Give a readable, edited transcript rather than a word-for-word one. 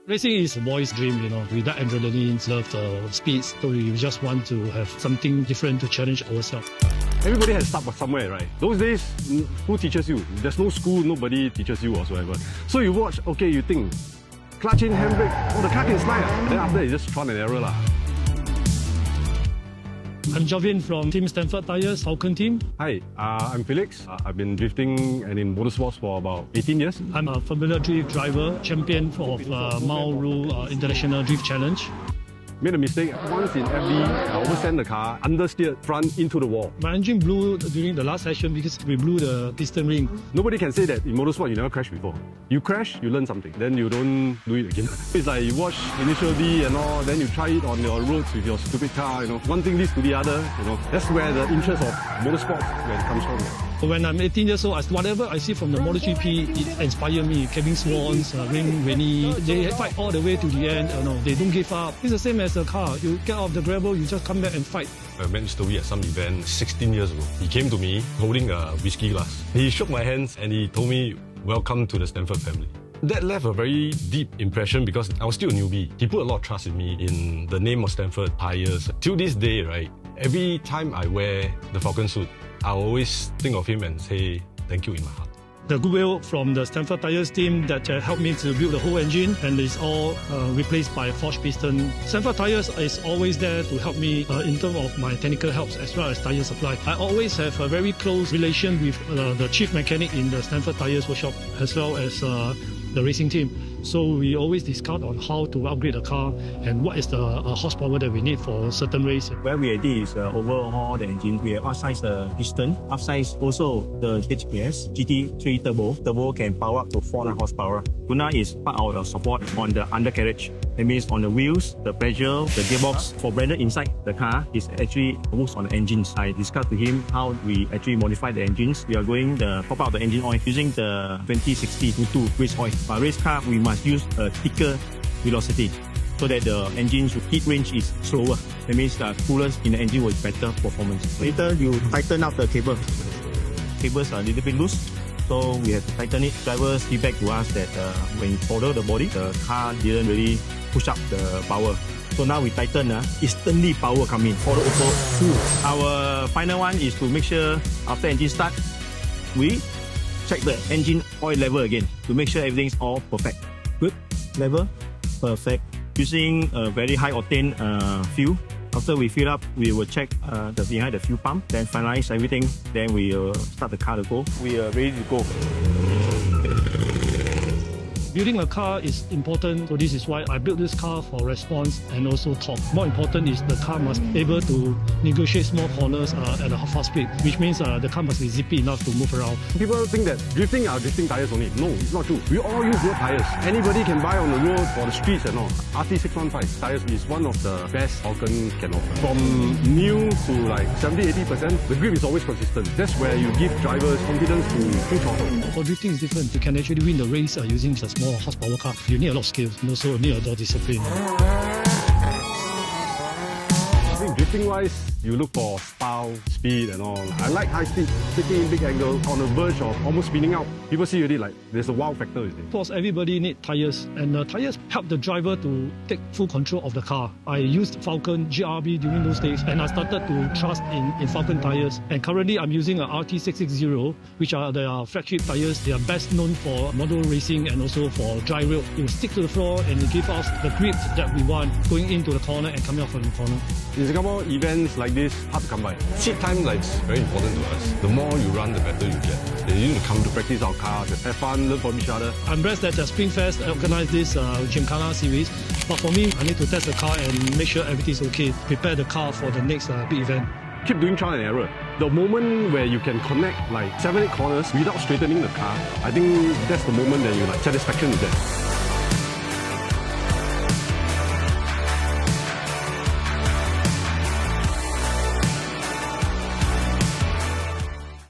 Racing is a boy's dream, With that adrenaline, love the speeds, so we just want to have something different to challenge ourselves. Everybody has started somewhere, right? Those days, who teaches you? There's no school, nobody teaches you whatsoever. So you watch, okay, you think, clutch in, handbrake, the car can slide. And then after that, you just trial and error. I'm Geoveen from Team Stamford Tyres, Falken team. Hi, I'm Felix. I've been drifting and in motorsports for about 18 years. I'm a Formula Drift driver, champion of Mao Ru International Drift Challenge. Made a mistake once in FD, I oversent the car, understeered front into the wall. My engine blew during the last session because we blew the piston ring. Nobody can say that in motorsport you never crashed before. You crash, you learn something, then you don't do it again. It's like you watch Initial D and all, then you try it on your roads with your stupid car, One thing leads to the other, That's where the interest of motorsport comes from. When I'm 18 years old, whatever I see from the MotoGP, it inspires me. Kevin Swans, Ring Rennie, they fight all the way to the end. They don't give up. It's the same as a car. You get off the gravel, you just come back and fight. I met Mr. Wee at some event 16 years ago. He came to me holding a whiskey glass. He shook my hands and he told me, "Welcome to the Stamford family." That left a very deep impression because I was still a newbie. He put a lot of trust in me in the name of Stamford Tyres. Till this day, right, every time I wear the Falken suit, I always think of him and say thank you in my heart. The goodwill from the Stamford Tyres team that helped me to build the whole engine, and it's all replaced by forged piston. Stamford Tyres is always there to help me in terms of my technical helps as well as tyre supply. I always have a very close relation with the chief mechanic in the Stamford Tyres workshop as well as the racing team. So we always discuss on how to upgrade the car and what is the horsepower that we need for certain race. What we did is overhaul the engine. We upsize the piston, upsize also the HPS, GT3 turbo. Turbo can power up to 400 horsepower. Guna is part of the support on the undercarriage. That means on the wheels, the pressure, the gearbox. For Brandon inside the car is actually works on the engines. I discussed with him how we actually modify the engines. We are going the pop out the engine oil using the 2060 Tutu race oil. For race car, we must use a thicker velocity so that the engine's heat range is slower. That means the coolants in the engine will better performance. Later, you tighten up the cable. Cables are a little bit loose, so we have to tighten it. Drivers feedback to us that when you follow the body, the car didn't really push up the power. So now we tighten, instantly power come in. Follow also full. Our final one is to make sure after engine start, we check the engine oil level again to make sure everything's all perfect. Good, level, perfect. Using a very high octane fuel. After we fill up, we will check behind the fuel pump, then finalize everything. Then we will start the car to go. We are ready to go. Building a car is important, so this is why I built this car for response and also torque. More important is the car must be able to negotiate small corners at a fast speed, which means the car must be zippy enough to move around. People think that drifting are drifting tyres only. No, it's not true. We all use road tyres. Anybody can buy on the road for the streets and all. RT615 tyres is one of the best Falken can offer. From new to like 70-80%, the grip is always consistent. That's where you give drivers confidence to push off. For drifting is different. You can actually win the race using a small horsepower car. You need a lot of skills and also need a lot of discipline. I think drifting-wise, you look for style, speed and all. I like high speed, taking in big angle, on the verge of almost spinning out. People see already like there's a wow factor. Of course, everybody needs tyres, and tyres help the driver to take full control of the car. I used Falken GRB during those days, and I started to trust in Falken tyres. And currently, I'm using a RT660, which are their flagship tyres. They are best known for model racing and also for dry road. It stick to the floor and it gives us the grip that we want going into the corner and coming out from the corner. In Singapore, events like this hard to come by. Seat time is very important to us. The more you run, the better you get. They need to come to practice our cars, have fun, learn from each other. I'm blessed that Sprintfest organized this Gymkhana series. But for me, I need to test the car and make sure everything's okay. Prepare the car for the next big event. Keep doing trial and error. The moment where you can connect like 7-8 corners without straightening the car, I think that's the moment that you satisfaction with that.